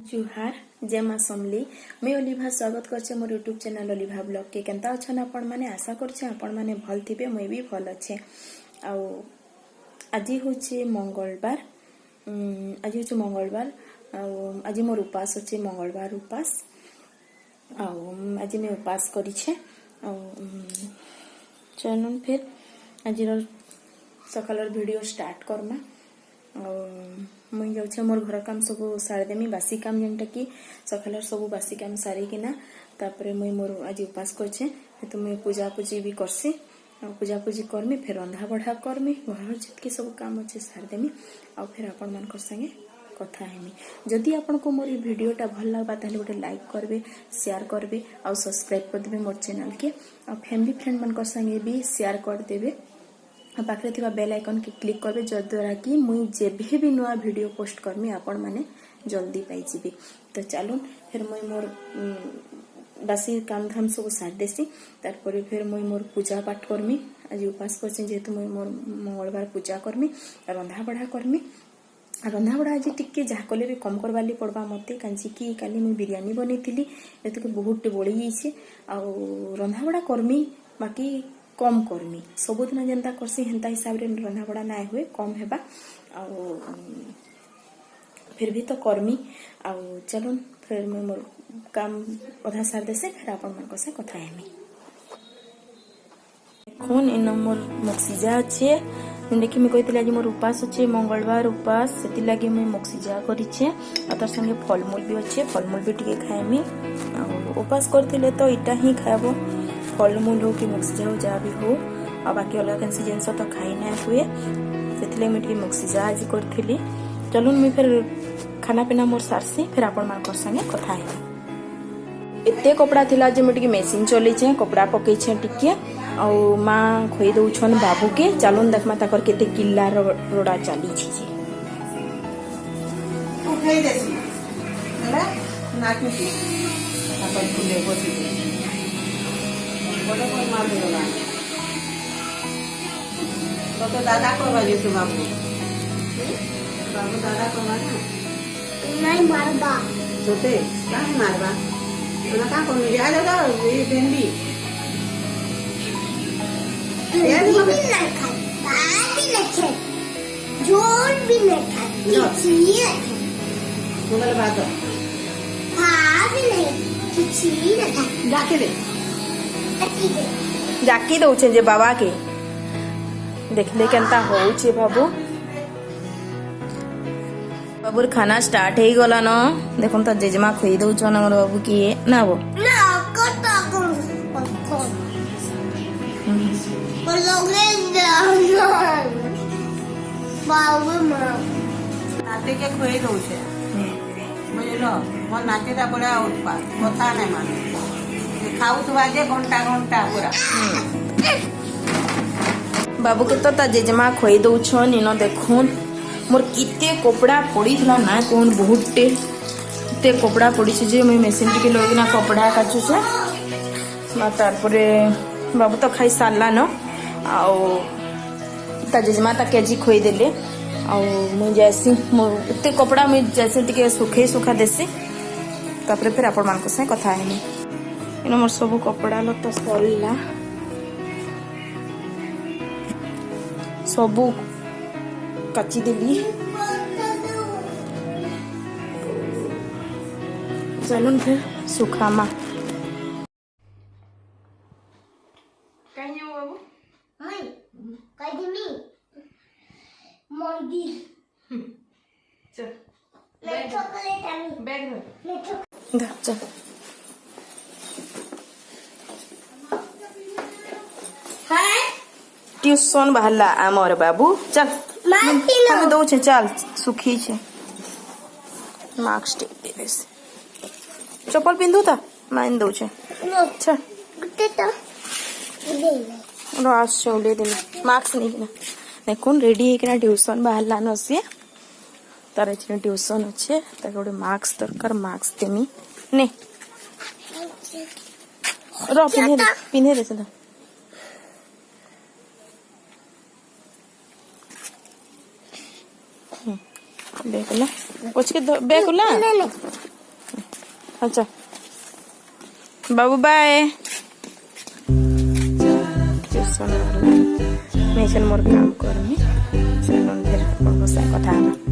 जुहार जय माँ समली मैं ओलिभा स्वागत करछे मोर यूट्यूब चैनल ओलिभा ब्लॉग के केनता अछन आपण माने आशा करछे आपण माने भल थिबे मैं भी भल अच्छे आ आज होचे मंगलवार आज होचे मंगलवार आज मोर उपास होचे मंगलवार उपास आ आज मैं उपास करिछे आ चलन फिर आज सकालर वीडियो स्टार्ट करमा मुझे जाऊे मोर घर काम सब सारीदेमी बासी काम जेनटा कि सकाल सब बासी काम सारिकिना तापर मुई मोर आज उपास करछे तो मुई पूजा पूजी भी करसी पूजा पूजी करमी फिर रंधा बढ़ा करमी घर जितके सब काम अच्छे सारीदेमी आ फिर आपण मान संगे कथा हेमी जदि आपण को मोर वीडियोटा भल लगबा ताले गोटे लाइक करबे शेयर करबे आ सब्सक्राइब कर देबे मोर चैनल के आ फैमिली फ्रेंड मान संगे भी शेयर कर देबे पाखे थी बेल आइकन के क्लिक करेंगे जद्वारा कि मुई जेबे भी नुआ वीडियो पोस्ट करमी आपण माने जल्दी पाई तो चलून फिर मुई मोर बासी काम धाम सब सार देसी तार फिर मुई मोर पूजा पाठ करमी आज उपास करछे जेहेतु मुई मोर मंगलवार पूजा करमी रंधा बढ़ा करमी रंधा बढ़ा आज टिके जहा कले भी कम करवाली पड़वा मते कांची कि काली मुई बिरयानी बनैथिली एतके बहुत बड़ी जाइए आ रंधा बढ़ा करमी बाकी कम करमी सबुदिन जेनता करसी हेन्ता हिसाब रे रंधा बड़ा ना हुए कम हेबा आ फिर भी तो करमी आ चलो फिर मैं मोर काम अधा सार देसे फिर आपण मन से कथा हेमी खून इन मोर मक्सिजा अच्छे देखि मैं कहते आज मोर उपास अच्छे मंगलवार उपास से लगे मुझे मक्सिजा करिछे आ तार संगे फलमूल भी अच्छे फलमूल भी टिके खाएमी आ उपास करथिले तो इटा ही खाबो फलमूल हो कि मक्सिजा हो जहाँ भी हो आ बाकी अलग कैसी जिनस तो खाई ना हुए से मुझे मक्सिजा आज करी चलून मुझे फिर खाना पीना मोर सारसी फिर आपण मान संगे कथा है एते कपड़ा थिला जे मुझे मेसीन चले कपड़ा पकई टिके आ माँ खोई दौन बाबू के चलून देखमा ताकर केते किल्ला रोड़ा चली छी तो दादा को बाजू तो बाबू बाबू दादा को मारना नहीं मारबा सोते क्या मारबा तो ना को मिल जाए दादा ये भिंडी ये भी नहीं खाए बात भी नहीं खाए जोर भी नहीं खाए किसी मुगल बात हाँ भी नहीं किसी नहीं खाए जाके दे जाकी दौचे जे बाबा के देखले केनता होउछे बाबू बाबूर खाना स्टार्ट हो गला न देखो तो जेजमा खोई दौछन हमर बाबू की ना वो ना कता को लोगे बाबू मां नाते के खोई दौछे बुझलो मोर नातेटा बड़ा उत्पात कथा नहीं माने खाऊ तो बाजे घंटा घंटा पूरा बाबू के तो जेजमा खोई दौछन इन देखुन मोर किते कपड़ा पड़ी थला ना कोन बहुत टे कपड़ा पड़ी छे जे मैं मशीन टिके लगिना कपड़ा काचु छे तार परे बाबू तो खाई सारला न आउ ता जेजमा ता केजी खोई देले आउ मुई जैसी एते कपड़ा मुई जैसे टिके सुखा देसी तापर फिर आपण मान को से कथा हेनी इन मोर सब कपड़ा लता सरला सबू काची देली चलून फिर सुखामा कहीं हो बाबू हाय कदमी मंदिर चल मैं चॉकलेट आनी बैग मैं दा चल हाय ट्यूशन बाहरला आमर बाबू चल हम दो चल सुखी छे मार्क्स टेक दे चप्पल पिंधु ता मान दो छे चल कुत्ते तो दे रास चौले दे मार्क्स नहीं ना देखुन रेडी है ट्यूशन बाहरला न से तार ट्यूशन अच्छे ताके गोटे मार्क्स दरकार मार्क्स देमी ने रो पिन्हे दे से बेकुला कुछ के बेकुला अच्छा बाबू बाय ट्यूशन मैं मोर काम करमी से फिर कथा